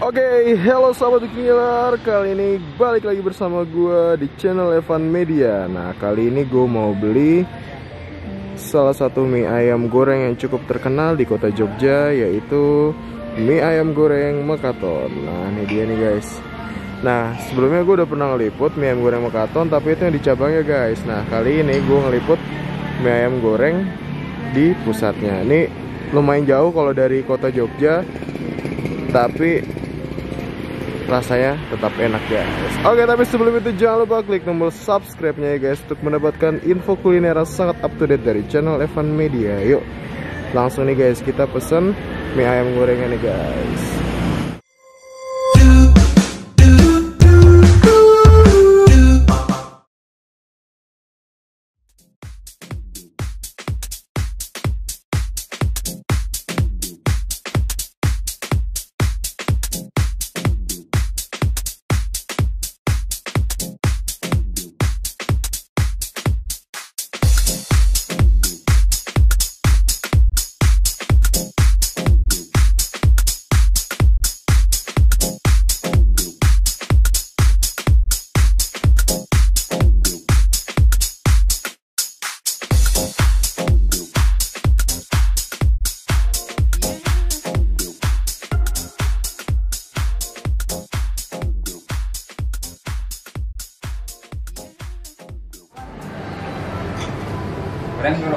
Oke, hello sahabat Killer. Kali ini balik lagi bersama gue di channel Evan Media. Nah, kali ini gue mau beli salah satu mie ayam goreng yang cukup terkenal di kota Jogja, yaitu mie ayam goreng Mekaton. Nah, ini dia nih guys. Nah, sebelumnya gue udah pernah ngeliput mie ayam goreng Mekaton, tapi itu yang di cabangnya guys. Nah, kali ini gue ngeliput mie ayam goreng di pusatnya. Ini lumayan jauh kalau dari kota Jogja, tapi rasanya tetap enak guys. Oke, tapi sebelum itu jangan lupa klik tombol subscribe-nya ya guys, untuk mendapatkan info kuliner yang sangat up to date dari channel Evan Media. Yuk, langsung nih guys, kita pesen mie ayam gorengan nih guys. Goreng dulu.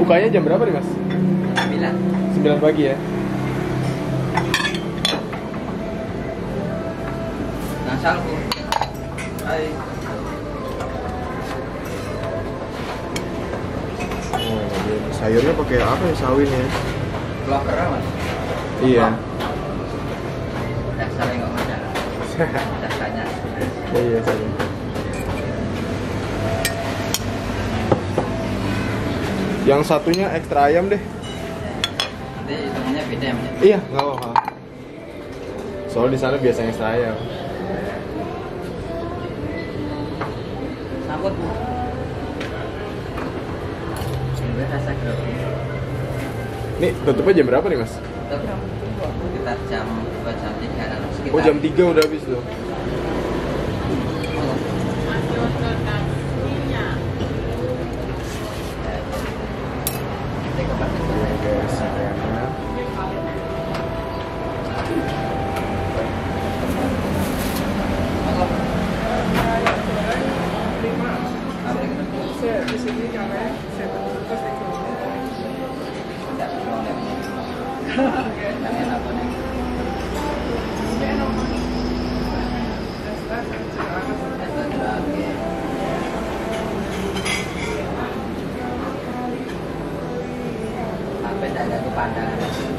Bukanya jam berapa nih mas? 9 pagi ya. Nasal bu. Hai. Oh, sayurnya pakai apa ya, sawin ya? Loker mas. Iya. Dasar nggak masalah. Dasarnya. Iya saja. Yang satunya ekstra ayam deh. Nanti hitungannya beda ya mas. Iya, nggak apa-apa. Soalnya di sana biasanya ekstra ayam. Sambut bu. Ini rasa grogi. Nih, tutupnya jam berapa nih mas? Sekitar jam 2 jam 3 Oh, jam 3 udah habis tuh.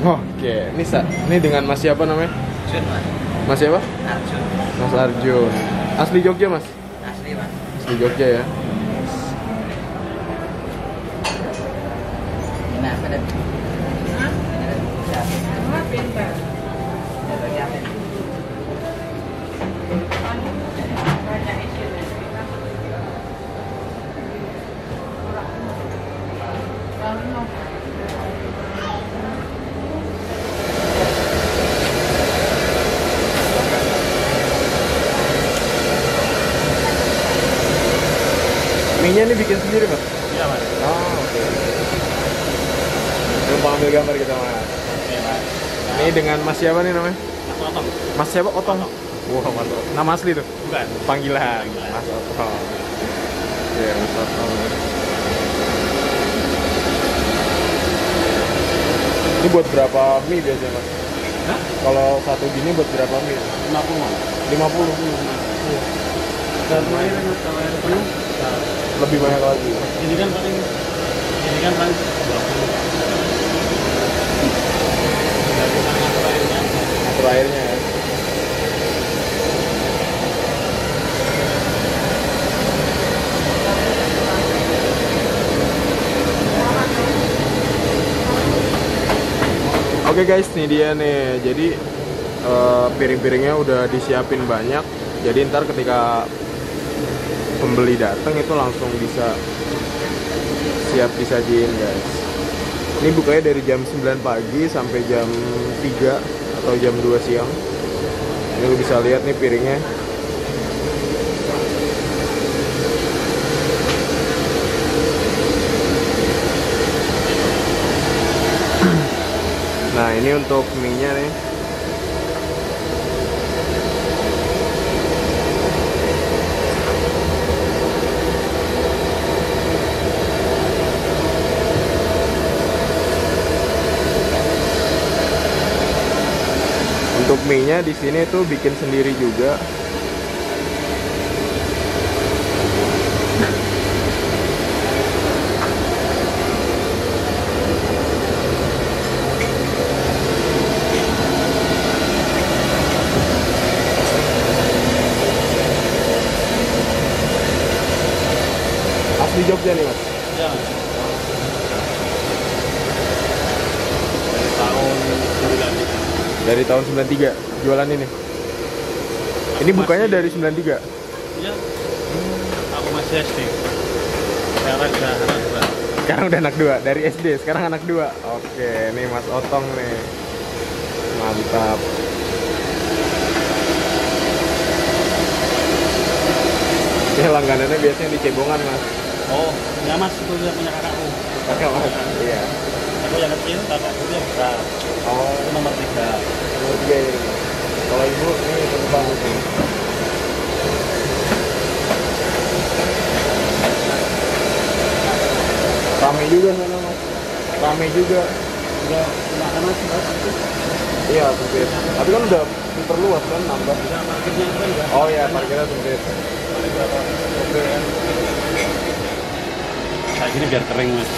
Oke, ini dengan Mas siapa namanya? Arjun mas. Mas siapa? Arjun. Mas Arjun. Asli Jogja mas? Asli mas. Asli Jogja ya. Ini apa deh? Pintar. Mie-nya ini bikin sendiri mas? Iya mas. Oh, oke. Numpang ambil gambar kita mas. Iya mas. Ini dengan Mas siapa nih namanya? Otong. Mas siapa? Otong. Wah, mantap. Nama asli tuh? Bukan. Panggilan. Mas Otong. Oke, Mas Otong. Ini buat berapa mie biasanya mas? Hah? Kalau satu gini buat berapa mie? 50. 50. Dan air kalau air penuh Lebih banyak lagi. ini kan paling 20. Dari ngatur airnya. Ngatur airnya ya. Oke guys, ini dia nih. Jadi piring-piringnya udah disiapin banyak. Jadi ntar ketika pembeli datang itu langsung bisa siap disajiin guys. Ini bukanya dari jam 9 pagi sampai jam 3 atau jam 2 siang. Ini lu bisa lihat nih piringnya. Nah ini untuk mie-nya nih. Untuk mie-nya di sini tuh bikin sendiri juga. Asli Jogja nih mas? Ya. Dari tahun 93 jualan ini. Ini bukanya dari 93. Iya. Aku masih SD. Sekarang udah anak dua. Sekarang udah anak 2 dari SD, sekarang anak 2. Oke, nih Mas Otong nih. Mantap. Ini langganannya biasanya di Cebongan, Mas. Oh, ya mas, itu dia punya kakakku. Kakak Mas. Iya. Aku yang kecil, kakakku yang besar. Oh, Itu nomor 3. nomor 3 ini. Kalau Ibu ini penumpang nih. Rame juga sana, Mas. Rame juga. Udah makan mas, Iya, sempit. Tapi kan udah diperluas kan nambah. udah parkirnya itu kan udah. Oh iya, parkirnya sempit. Oke. Kayak gini biar kering mas.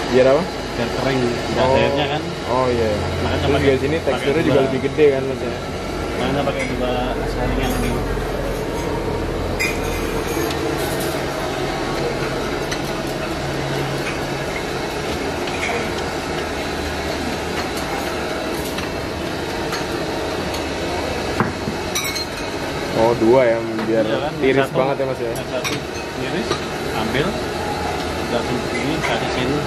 Biar apa? Biar kering, nggak ada airnya kan. Oh iya. Makanya Terus pakai- juga sini pakai teksturnya dua. juga lebih gede kan Mas ya. Makanya pakai 2 saringan ini. Oh 2 ya, biar Iya kan, tiris yang satu- banget ya Mas ya. Yang satu tiris, ambil, satu ini kasih sini.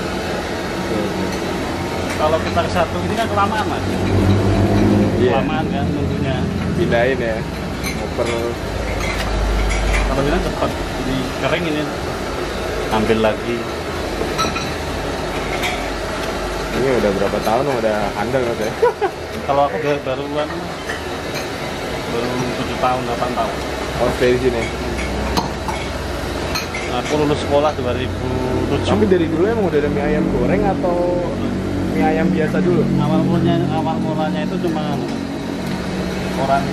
Kalau kita ke satu ini kan kelamaan mas. Iya. Kelamaan kan tentunya. Pindahin ya. Oper. Kalau ini cepat, jadi kering ini. Ambil lagi. Ini udah berapa tahun udah handal Mas ya. Kalau aku baruan baru 7 tahun, 8 tahun. Oh stay di sini. Aku lulus sekolah 2007. Tapi dari dulu emang udah ada mie ayam goreng atau mie ayam biasa dulu? Awal mulanya itu cuma orang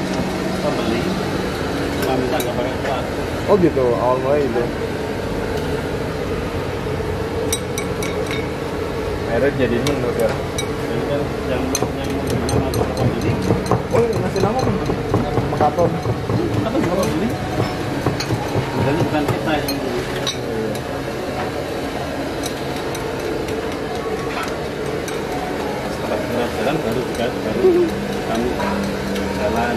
pembeli cuma minta nggak pakai kuah. Oh gitu, awal mulai itu. Akhirnya jadi menu sekarang. Jadi kan yang nama pembeli Oh ngasih nama apa? Makaton. apa kalau ini? Jadi bukan kita yang beli. Setelah jalan baru kami jalan.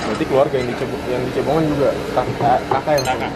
Berarti keluarga yang di Cebongan juga kakak yang Kakak.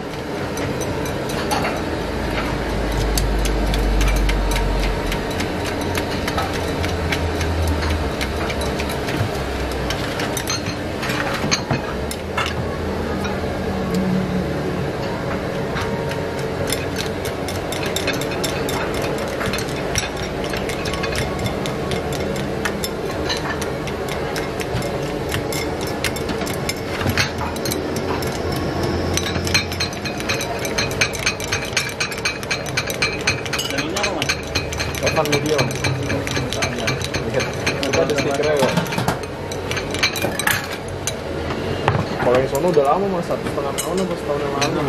Channelnya apa mas? Evan Media. Lihat, kita ada stikernya kok. Kalau yang sono udah lama Mas, 1,5 tahun atau setahun yang lalu.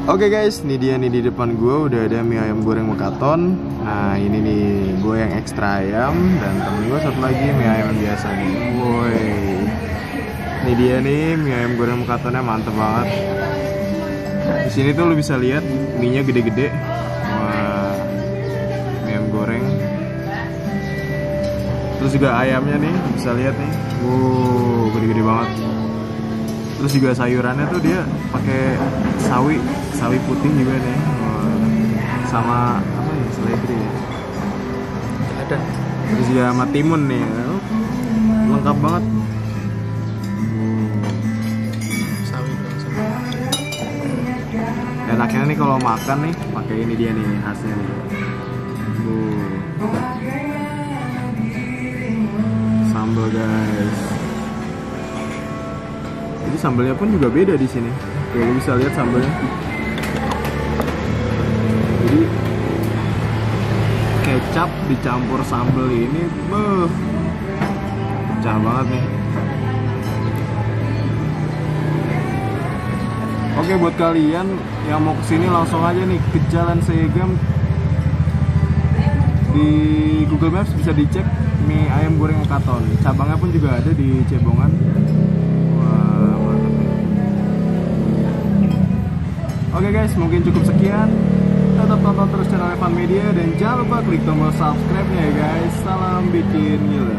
Oke guys, ini dia nih di depan gue udah ada mie ayam goreng Mekaton. Nah ini nih gue yang ekstra ayam dan temen gue satu lagi mie ayam yang biasa nih. Woi, ini dia nih mie ayam goreng Mekatonnya mantep banget. Di sini tuh lo bisa lihat mie-nya gede-gede. Wah, mie ayam goreng. Terus juga ayamnya nih bisa lihat nih. Wow, gede-gede banget. Terus juga sayurannya tuh dia pakai sawi putih juga nih. Sama apa ya, seledri ya. Ada. Terus juga sama timun nih. Lengkap banget. Sawi sama. Enaknya nih kalau makan nih pakai ini dia nih khasnya nih. Sambal guys. Jadi sambalnya pun juga beda di sini. Tuh, lu bisa lihat sambalnya. Jadi kecap dicampur sambal ini, pecah banget nih. Oke, buat kalian yang mau kesini langsung aja nih ke Jalan Seyegam. Di Google Maps bisa dicek mie ayam goreng Mekaton. Cabangnya pun juga ada di Cebongan. Wah, mantap. Oke guys, mungkin cukup sekian. Tetap tonton terus channel Evan Media dan jangan lupa klik tombol subscribe-nya ya guys. Salam bikin gila.